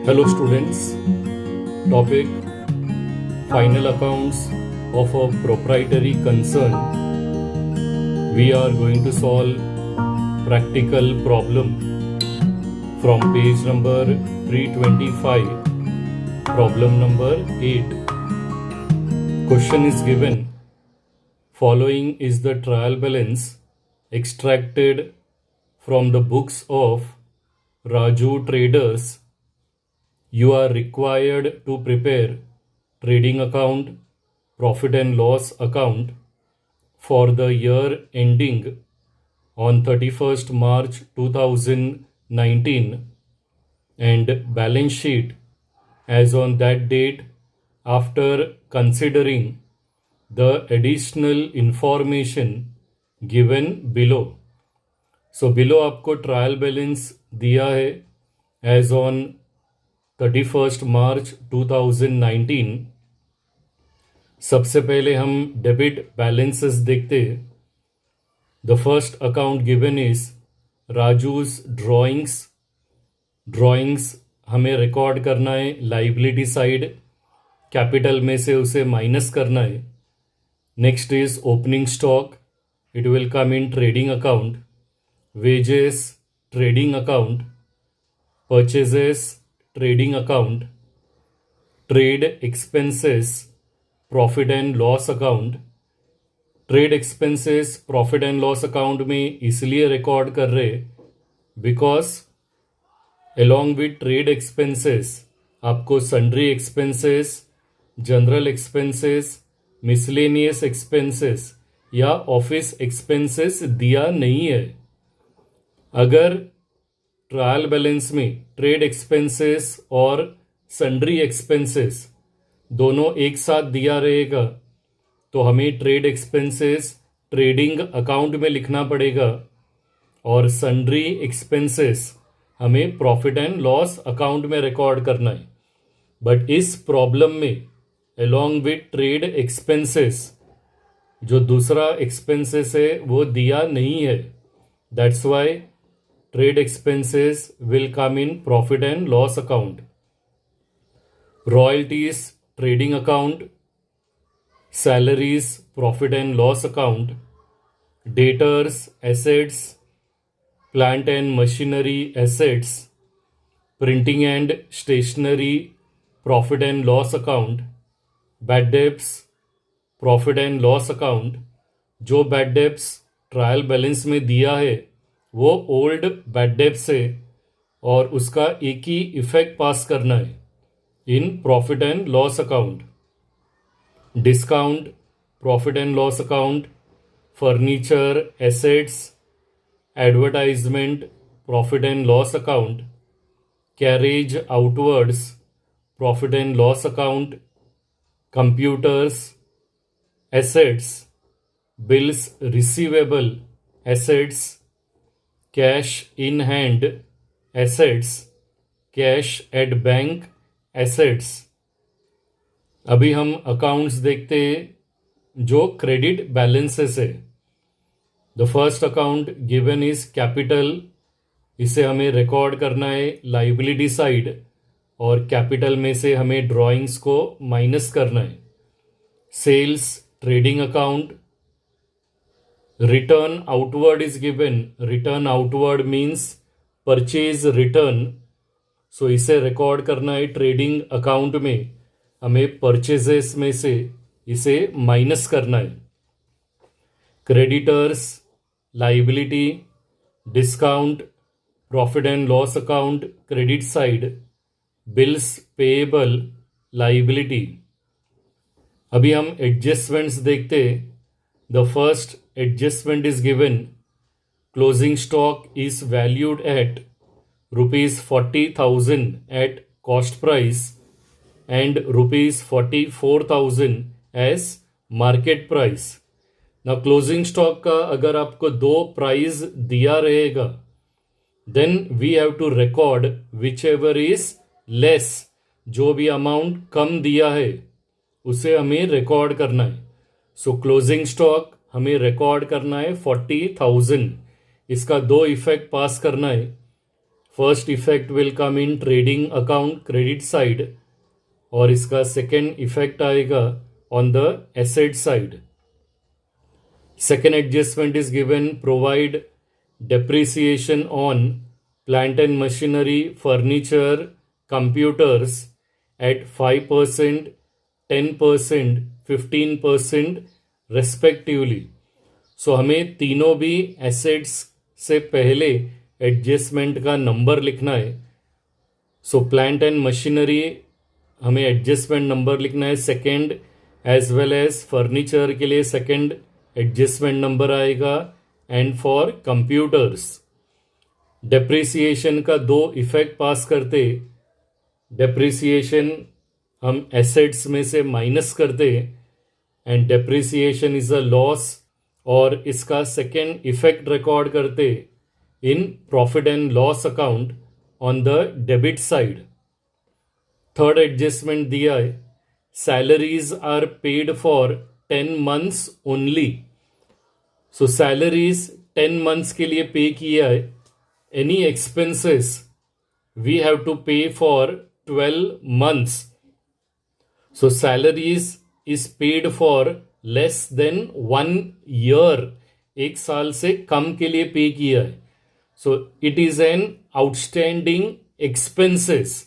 Hello students, topic final accounts of a proprietary concern. We are going to solve practical problem from page number 325, problem number 8. Question is given, following is the trial balance extracted from the books of Raju Traders. You are required to prepare trading account, profit and loss account for the year ending on 31st March 2019 and balance sheet as on that date after considering the additional information given below. So below आपको trial balance दिया है as on 31st मार्च 2019. सबसे पहले हम debit balances देखते हैं. The first account given is Raju's drawings हमें record करना है लाइबिलिटी साइड, कैपिटल में से उसे माइनस करना है. Next is opening stock, it will come in trading account. Wages trading account, purchases trading account, trade expenses profit and loss account. Trade expenses profit and loss account में इसलिए record कर रहे because along with trade expenses आपको sundry expenses, general expenses, miscellaneous expenses या office expenses दिया नहीं है. अगर ट्रायल बैलेंस में ट्रेड एक्सपेंसेस और सन्ड्री एक्सपेंसेस दोनों एक साथ दिया रहेगा तो हमें ट्रेड एक्सपेंसेस ट्रेडिंग अकाउंट में लिखना पड़ेगा और सन्ड्री एक्सपेंसेस हमें प्रॉफिट एंड लॉस अकाउंट में रिकॉर्ड करना है. बट इस प्रॉब्लम में अलॉन्ग विथ ट्रेड एक्सपेंसेस जो दूसरा एक्सपेंसेस है वो दिया नहीं है. That's why trade expenses will come in profit and loss account. Royalties trading account, salaries profit and loss account, debtors assets, plant and machinery assets, printing and stationery profit and loss account, bad debts profit and loss account. जो bad debts trial balance में दिया है वो old bad debts है और उसका एक ही effect पास करना है in profit and loss account. Discount profit and loss account, furniture assets, advertisement profit and loss account, carriage outwards profit and loss account, computers assets, bills receivable assets, cash in hand assets, cash at bank assets. अभी हम accounts देखते हैं जो credit balances है. The first account given is capital, इसे हमें record करना है लाइबिलिटी साइड और कैपिटल में से हमें ड्राइंग्स को माइनस करना है. Sales trading account, return outward is given. Return outward means purchase return. So इसे रिकॉर्ड करना है ट्रेडिंग अकाउंट में, हमें परचेजेस में से इसे माइनस करना है. Creditors liability, discount profit and loss account credit side, bills payable liability. अभी हम एडजस्टमेंट्स देखते. The first adjustment is given, closing stock is valued at rupees 40,000 at cost price and rupees 44,000 as market price. Now closing stock का अगर आपको दो price दिया रहेगा then we have to record whichever is less. जो भी amount कम दिया है उसे हमें रिकॉर्ड करना है. सो क्लोजिंग स्टॉक हमें रिकॉर्ड करना है 40,000. इसका दो इफेक्ट पास करना है. First effect will come in trading account credit side और इसका सेकेंड इफेक्ट आएगा on the asset side. Second adjustment is given, provide depreciation on plant and machinery, furniture, computers at 5%, 10%, 15% respectively. So हमें तीनों भी assets से पहले adjustment का number लिखना है. सो प्लांट एंड मशीनरी हमें एडजस्टमेंट नंबर लिखना है second, as well as furniture के लिए सेकेंड एडजस्टमेंट नंबर आएगा, एंड फॉर कंप्यूटर्स. डेप्रिसिएशन का दो इफेक्ट पास करते. डेप्रिसिएशन हम एसेट्स में से माइनस करते and depreciation is a loss, और इसका सेकेंड इफेक्ट रिकॉर्ड करते in profit and loss account on the debit side. Third adjustment दिया है, salaries are paid for 10 months only. So salaries 10 months के लिए पे किया है. Any expenses we have to pay for 12 months. So salaries is paid for less than 1 year. एक साल से कम के लिए पे किया है. So it is an outstanding expenses.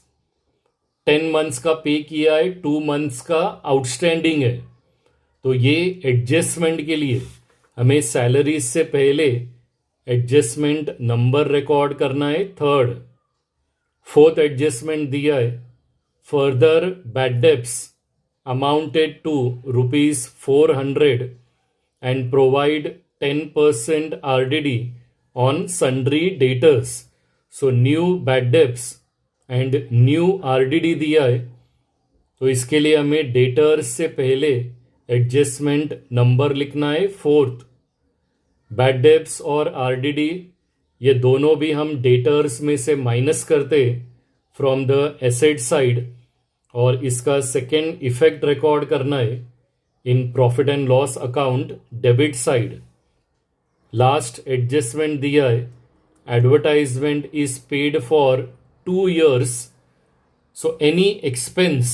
10 months का पे किया है, 2 months का आउटस्टैंडिंग है. तो ये एडजस्टमेंट के लिए हमें सैलरीज से पहले एडजस्टमेंट नंबर रिकॉर्ड करना है, थर्ड. फोर्थ एडजस्टमेंट दिया है, further bad debts amounted to ₹400 and provide 10% RDD on sundry debtors. So new bad debts and new RDD दिया है, तो इसके लिए हमें डेटर्स से पहले एडजस्टमेंट नंबर लिखना है, फोर्थ. बैड डेब्ट्स और RDD ये दोनों भी हम डेटर्स में से माइनस करते फ्रॉम द एसेट साइड, और इसका सेकेंड इफेक्ट रिकॉर्ड करना है in profit and loss account debit side. Last adjustment दिया है, advertisement is paid for 2 years. So any expense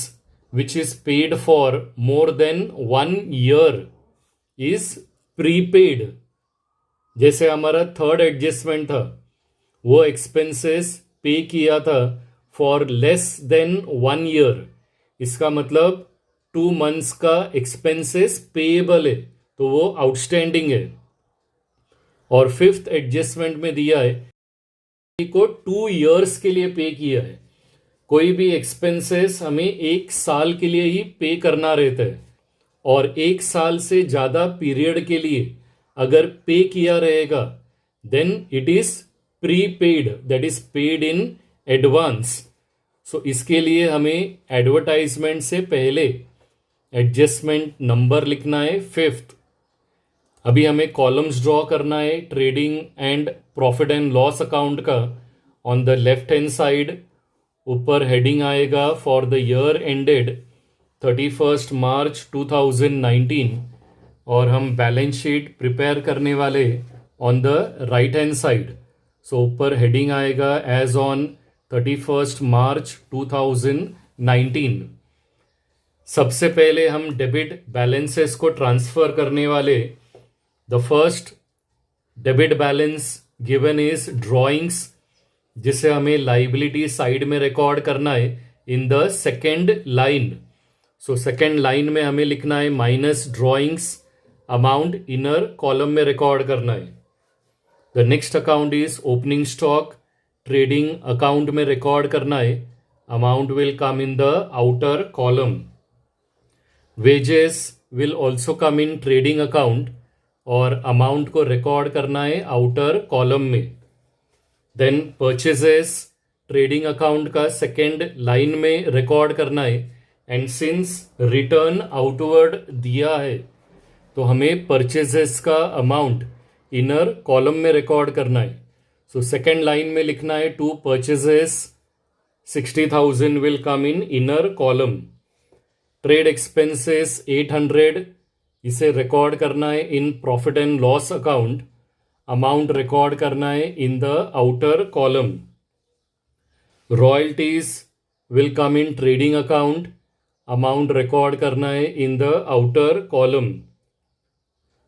which is paid for more than 1 year is prepaid. जैसे हमारा third adjustment था, वो expenses पे किया था फॉर लेस देन 1 year. इसका मतलब 2 months का एक्सपेंसेस पेएबल है, तो वो आउटस्टैंडिंग है. और फिफ्थ एडजस्टमेंट में दिया है को 2 years के लिए पे किया है. कोई भी एक्सपेंसेस हमें 1 साल के लिए ही पे करना रहता है, और 1 साल से ज़्यादा पीरियड के लिए अगर पे किया रहेगा then it is prepaid, that is paid in advance. So इसके लिए हमें एडवर्टाइजमेंट से पहले एडजस्टमेंट नंबर लिखना है, फिफ्थ. अभी हमें कॉलम्स ड्रॉ करना है trading and profit and loss account का. On the left hand side ऊपर हेडिंग आएगा for the year ended 31st March 2019, और हम बैलेंस शीट प्रिपेयर करने वाले on the right hand side. So ऊपर हेडिंग आएगा एज ऑन 31st March 2019. सबसे पहले हम डेबिट बैलेंसेस को ट्रांसफर करने वाले. The first debit balance given is drawings, जिसे हमें लाइबिलिटी साइड में रिकॉर्ड करना है in the second line. So second line में हमें लिखना है minus drawings, amount inner column में रिकॉर्ड करना है. The next account is opening stock, trading account में रिकॉर्ड करना है, amount will come in the outer column. Wages will also come in trading account, और अमाउंट को रिकॉर्ड करना है आउटर कॉलम में. देन परचेजेस ट्रेडिंग अकाउंट का second line में रिकॉर्ड करना है, एंड सिंस रिटर्न आउटवर्ड दिया है तो हमें परचेजेस का अमाउंट इनर कॉलम में रिकॉर्ड करना है. सो सेकेंड लाइन में लिखना है to purchases 60,000 will come in inner column. Trade expenses 800, इसे रिकॉर्ड करना है in profit and loss account, amount record करना है in the outer column. Royalties will come in trading account, amount record करना है in the outer column.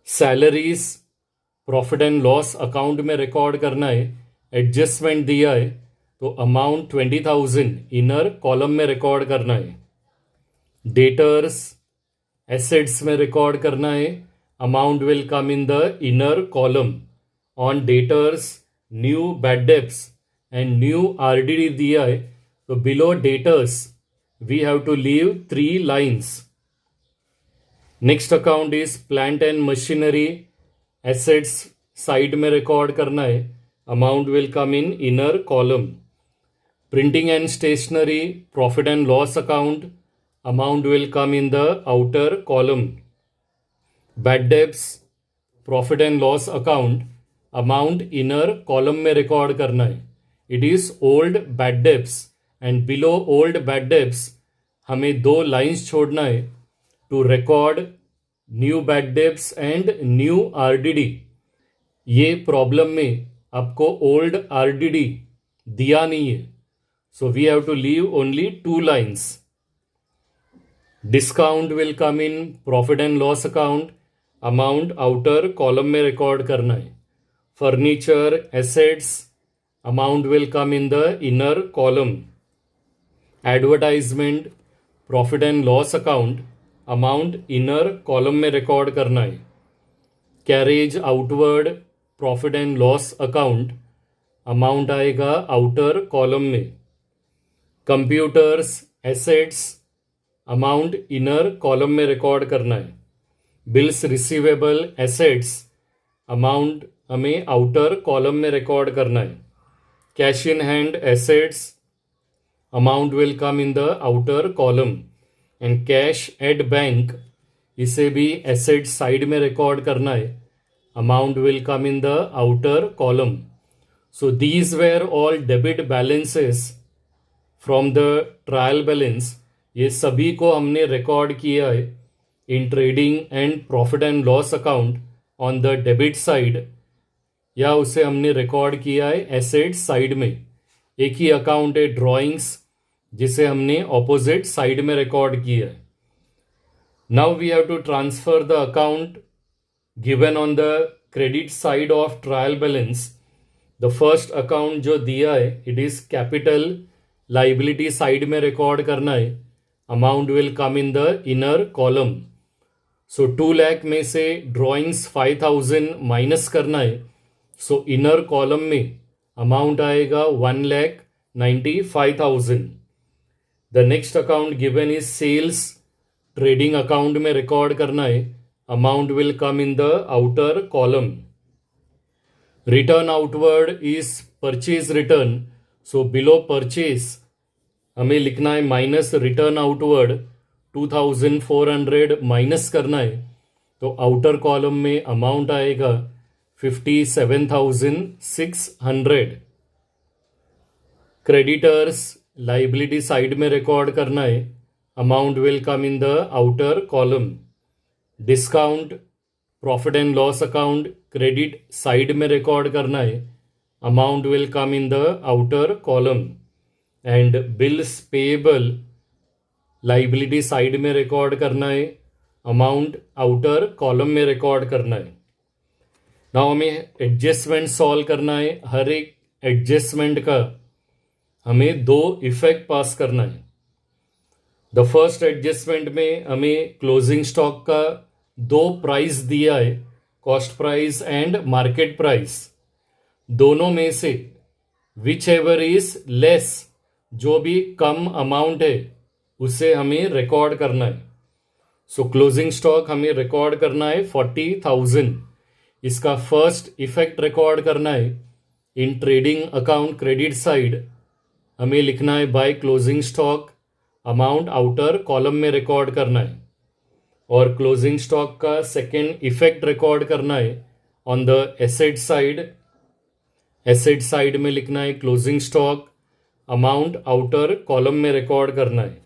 Salaries profit and loss account में record करना है, एडजस्टमेंट दिया है तो अमाउंट 20,000 इनर कॉलम में रिकॉर्ड करना है। डेटर्स एसेट्स में रिकॉर्ड करना है, amount will come in the inner column. On debtors new bad debts and new RDD दिया है तो below debtors we have to leave 3 lines. Next account is plant and machinery, assets side में record करना है, amount will come in inner column. Printing and stationery profit and loss account, amount will come in the outer column. Bad debts profit and loss account, amount inner column में record करना है। It is old bad debts and below old bad debts हमें 2 lines छोड़ना है to record new bad debts and new RDD. ये problem में आपको old RDD दिया नहीं है, so we have to leave only 2 lines. Discount will come in profit and loss account, amount outer column में रिकॉर्ड करना है। Furniture assets, amount will come in the inner column. Advertisement profit and loss account, amount inner column में record करना है। Carriage outward profit and loss account, amount आएगा outer column में। Computers assets, amount inner column में record करना है। Bills receivable assets, amount हमें outer column में रिकॉर्ड करना है। Cash in hand assets, amount will come in the outer column. And cash at bank, इसे भी एसेट साइड में रिकॉर्ड करना है, amount will come in the outer column. So these were all debit balances from the trial balance. ये सभी को हमने record किया है in trading and profit and loss account on the debit side, या उसे हमने रिकॉर्ड किया है एसेट साइड में। एक ही अकाउंट है ड्राइंग्स, जिसे हमने ऑपोजिट साइड में रिकॉर्ड किया है। Now we have to transfer the account given on the credit side of trial balance. The first account जो दिया है it is capital, liability side में रिकॉर्ड करना है, amount will come in the inner column. So 2 lakh में से drawings 5,000 minus करना है, सो इनर कॉलम में अमाउंट आएगा 1,95,000। The next account given is sales, trading account में रिकॉर्ड करना है, amount will come in the outer column. Return outward is purchase return, so below purchase हमें लिखना है माइनस रिटर्न आउटवर्ड, 2,400 माइनस करना है, तो आउटर कॉलम में अमाउंट आएगा 57,600। क्रेडिटर्स लाइबिलिटी साइड में रिकॉर्ड करना है, amount will come in the outer column. Discount profit and loss account credit side में रिकॉर्ड करना है, amount will come in the outer column. And bills payable liability side में record करना है, amount outer column में record करना है। Now हमें एडजस्टमेंट सॉल्व करना है। हर एक एडजस्टमेंट का हमें 2 इफेक्ट पास करना है। द फर्स्ट एडजस्टमेंट में हमें क्लोजिंग स्टॉक का 2 प्राइस दिया है, cost price and market price. दोनों में से विच एवर इज लेस, जो भी कम अमाउंट है उसे हमें रिकॉर्ड करना है। सो क्लोजिंग स्टॉक हमें रिकॉर्ड करना है 40,000। इसका फर्स्ट इफेक्ट रिकॉर्ड करना है इन ट्रेडिंग अकाउंट क्रेडिट साइड, हमें लिखना है by closing stock, amount outer column में रिकॉर्ड करना है। और क्लोजिंग स्टॉक का सेकेंड इफेक्ट रिकॉर्ड करना है on the asset side. Asset side में लिखना है closing stock, amount outer column में रिकॉर्ड करना है।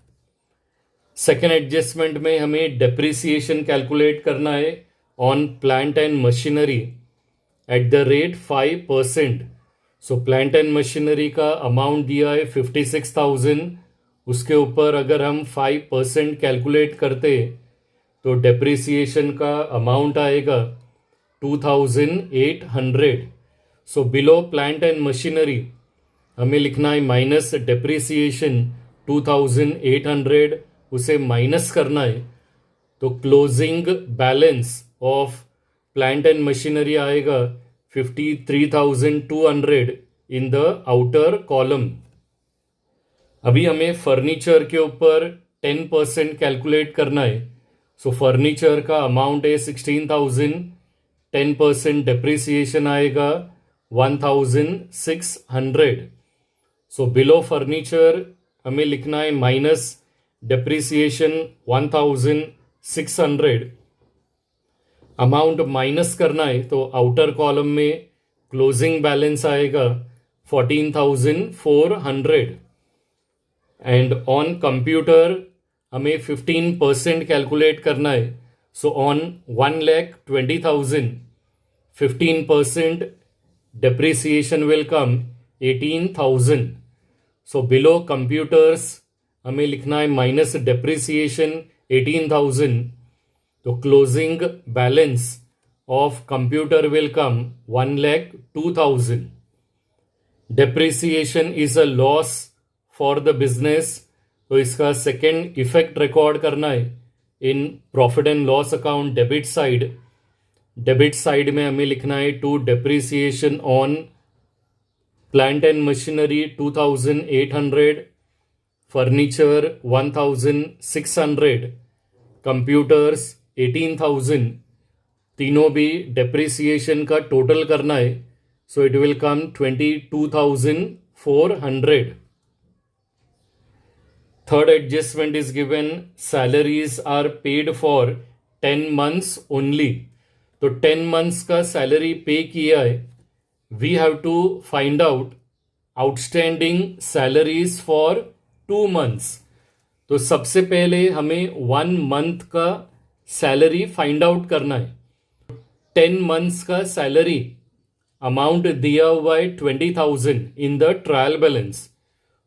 सेकेंड एडजस्टमेंट में हमें डेप्रिसिएशन कैलकुलेट करना है on plant and machinery at the rate 5%। So plant and machinery का अमाउंट दिया है 56,000, उसके ऊपर अगर हम 5% कैलकुलेट करते तो डेप्रिसिएशन का अमाउंट आएगा 2,800। So below plant and machinery हमें लिखना है माइनस डेप्रिसिएशन 2,800, उसे माइनस करना है तो closing balance of plant and machinery आएगा 53,200 इन द आउटर कॉलम। अभी हमें फर्नीचर के ऊपर 10% कैलकुलेट करना है। सो फर्नीचर का अमाउंट है 16,000, 10% डेप्रिसिएशन आएगा 1,600। सो बिलो फर्नीचर हमें लिखना है माइनस डेप्रिसिएशन 1,600, अमाउंट माइनस करना है तो आउटर कॉलम में क्लोजिंग बैलेंस आएगा 14,400। एंड ऑन कंप्यूटर हमें 15% कैलकुलेट करना है। So on 1,20,000 15% depreciation will come 18,000। So below computers हमें लिखना है माइनस डेप्रिसिएशन 18,000 तो closing balance of computer will come 1,02,000। Depreciation is a loss for the business, तो इसका सेकेंड इफेक्ट रिकॉर्ड करना है in profit and loss account debit side. Debit side में हमें लिखना है to depreciation on plant and machinery 2,800, furniture 1,600, computers 18,000, तीनों भी डेप्रिसिएशन का टोटल करना है। So it will come 22,400। Third adjustment is given, salaries are paid for 10 months only. तो 10 months का सैलरी पे किया है। We have to find out outstanding salaries for 2 months। तो सबसे पहले हमें 1 month का सैलरी फाइंड आउट करना है। 10 months का सैलरी अमाउंट दिया हुआ है 20,000 इन द ट्रायल बैलेंस।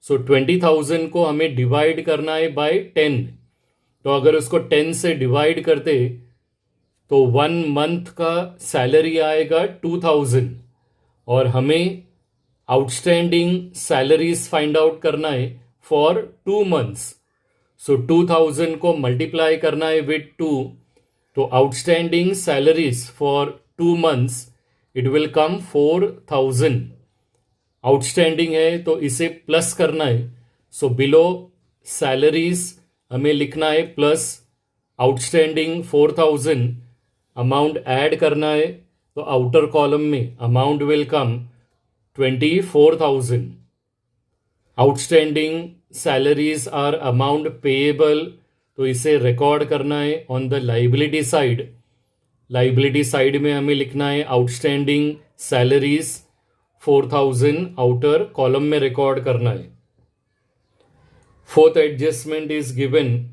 सो 20,000 को हमें डिवाइड करना है बाय 10। तो अगर उसको 10 से डिवाइड करते तो 1 month का सैलरी आएगा 2,000 और हमें आउटस्टैंडिंग सैलरीज फाइंड आउट करना है फॉर 2 months। सो 2,000 को मल्टीप्लाई करना है विथ 2, तो outstanding salaries for 2 months it will come 4,000। Outstanding है तो इसे प्लस करना है। सो बिलो सैलरीज हमें लिखना है प्लस आउटस्टैंडिंग 4,000, अमाउंट ऐड करना है तो आउटर कॉलम में amount will come 24,000। Outstanding salaries are amount payable, तो इसे रिकॉर्ड करना है on the liability side. Liability side में हमें लिखना है आउटस्टैंडिंग सैलरीज 4,000 आउटर कॉलम में रिकॉर्ड करना है। Fourth adjustment is given,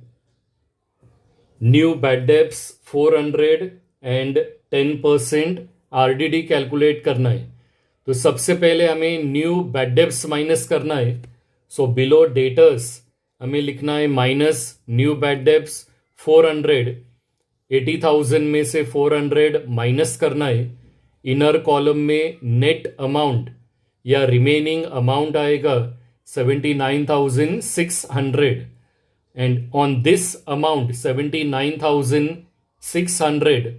new bad debts 400 and 10% RDD calculate करना है। तो सबसे पहले हमें न्यू बैड डेब्ट्स माइनस करना है। सो बिलो डेटर्स हमें लिखना है माइनस न्यू बैड डेब्ट्स 400, 80,000 में से 400 माइनस करना है। इनर कॉलम में नेट अमाउंट या रिमेनिंग अमाउंट आएगा 79,600 एंड ऑन दिस अमाउंट 79,600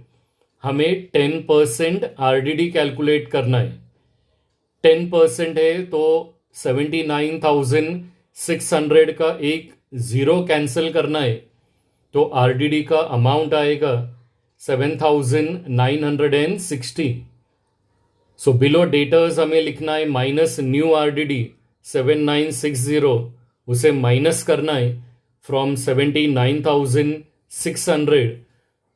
हमें 10% आरडीडी कैलकुलेट करना है। 10% है तो 79,600 का एक जीरो कैंसिल करना है तो आरडीडी का अमाउंट आएगा 7,960। सो बिलो डेटर्स हमें लिखना है माइनस न्यू आरडीडी 7,960, उसे माइनस करना है फ्रॉम 79,600,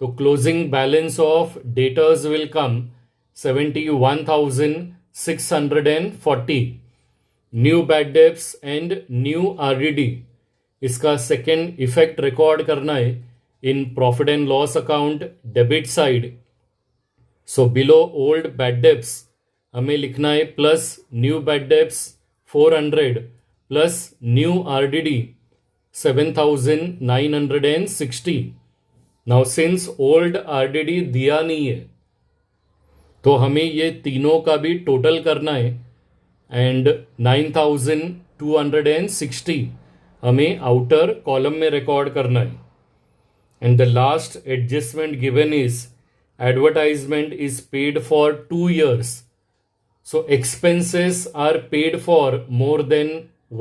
तो closing balance of debtors will come 71,640। New bad debts and new RDD, इसका सेकेंड इफेक्ट रिकॉर्ड करना है in profit and loss account debit side. So below old bad debts हमें लिखना है plus new bad debts 400 plus new RDD 7960. Now since old RDD दिया नहीं है तो हमें ये तीनों का भी टोटल करना है एंड 9260 हमें आउटर कॉलम में रिकॉर्ड करना है. And the last adjustment given is advertisement is paid for 2 years. So expenses are paid for more than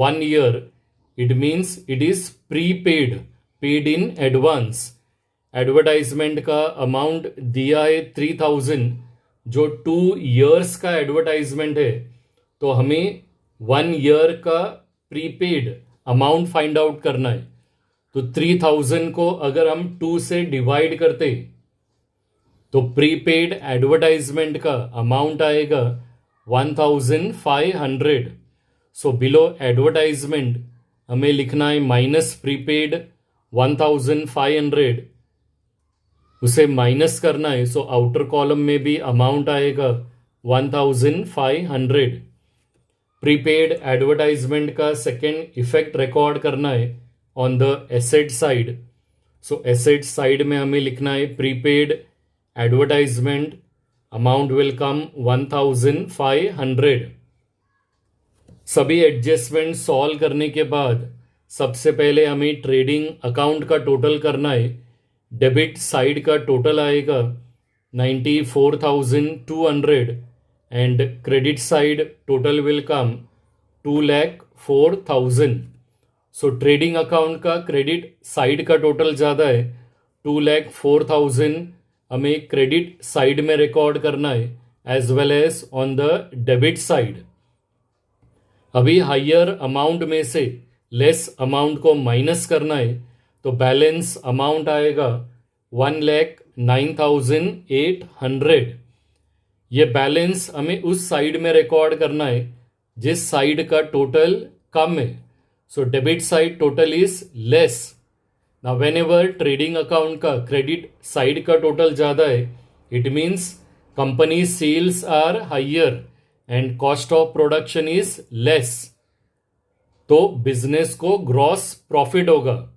1 year. It means it is prepaid, paid in advance. Advertisement का amount दिया है 3000, जो 2 years का advertisement है तो हमें 1 year का prepaid amount find out करना है. तो 3000 को अगर हम 2 से डिवाइड करते तो प्रीपेड एडवर्टाइजमेंट का अमाउंट आएगा 1500. सो बिलो एडवर्टाइजमेंट हमें लिखना है माइनस प्रीपेड 1500, उसे माइनस करना है. सो आउटर कॉलम में भी अमाउंट आएगा 1500. प्रीपेड एडवर्टाइजमेंट का सेकेंड इफेक्ट रिकॉर्ड करना है on the asset side. So asset side में हमें लिखना है प्रीपेड एडवर्टाइजमेंट अमाउंट विल कम 1500. सभी एडजस्टमेंट सॉल्व करने के बाद सबसे पहले हमें ट्रेडिंग अकाउंट का टोटल करना है. डेबिट साइड का टोटल आएगा 94,200 and credit side total will come 2,04,000. So trading account का क्रेडिट साइड का टोटल ज़्यादा है 2,04,000 हमें क्रेडिट साइड में रिकॉर्ड करना है as well as on the debit side. अभी हायर अमाउंट में से लेस अमाउंट को माइनस करना है तो बैलेंस अमाउंट आएगा 1,09,800. ये बैलेंस हमें उस साइड में रिकॉर्ड करना है जिस साइड का टोटल कम है. सो debit side total is less. Now whenever trading account का क्रेडिट साइड का टोटल ज़्यादा है it means company sales are higher and cost of production is less, तो बिजनेस को ग्रॉस प्रॉफिट होगा.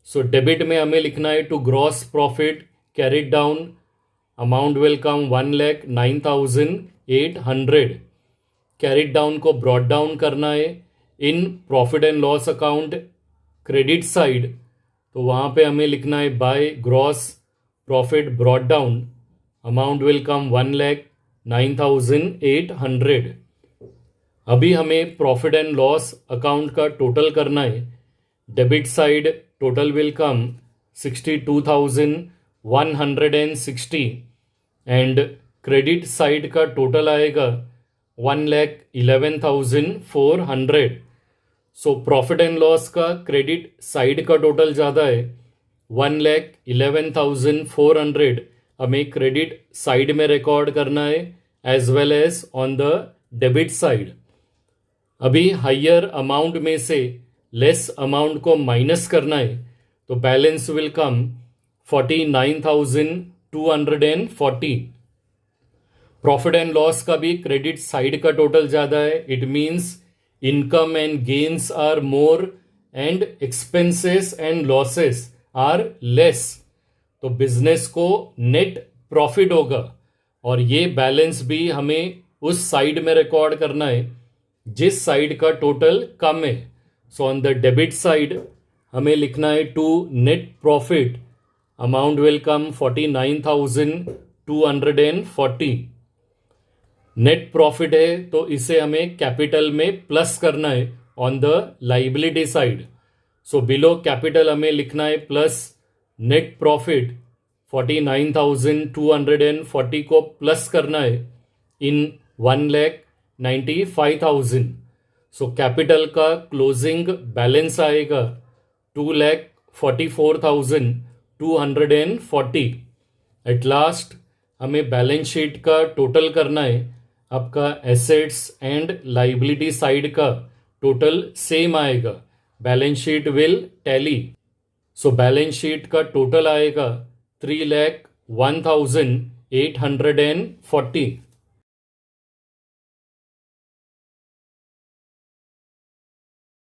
सो डेबिट में हमें लिखना है to gross profit carried down amount will come 1,09,800. Carried down को ब्रॉट डाउन करना है in profit and loss account credit side, तो वहाँ पे हमें लिखना है by gross profit brought down amount will come 1,09,800. अभी हमें प्रॉफिट एंड लॉस अकाउंट का टोटल करना है. Debit side total will come 62,160 and credit side का टोटल आएगा 1,11,400. सो प्रॉफिट एंड लॉस का क्रेडिट साइड का टोटल ज़्यादा है 1,11,400 हमें क्रेडिट साइड में रिकॉर्ड करना है as well as on the debit side. अभी हायर अमाउंट में से लेस अमाउंट को माइनस करना है तो balance will come 49,240. Profit and loss का भी क्रेडिट साइड का टोटल ज़्यादा है. It means income and gains are more and expenses and losses are less. तो बिजनेस को नेट प्रॉफिट होगा और ये बैलेंस भी हमें उस साइड में रिकॉर्ड करना है जिस साइड का टोटल कम है. So on the debit side हमें लिखना है to net profit amount will come 49,240. Net profit है तो इसे हमें कैपिटल में प्लस करना है on the liability side. So below capital हमें लिखना है प्लस नेट प्रॉफिट 49,240 को प्लस करना है इन 1,95,000. सो कैपिटल का क्लोजिंग बैलेंस आएगा 2,44,240. एट लास्ट हमें बैलेंस शीट का टोटल करना है. आपका एसेट्स एंड लाइबिलिटी साइड का टोटल सेम आएगा. Balance sheet will tally. So balance sheet का टोटल आएगा 3,01,840.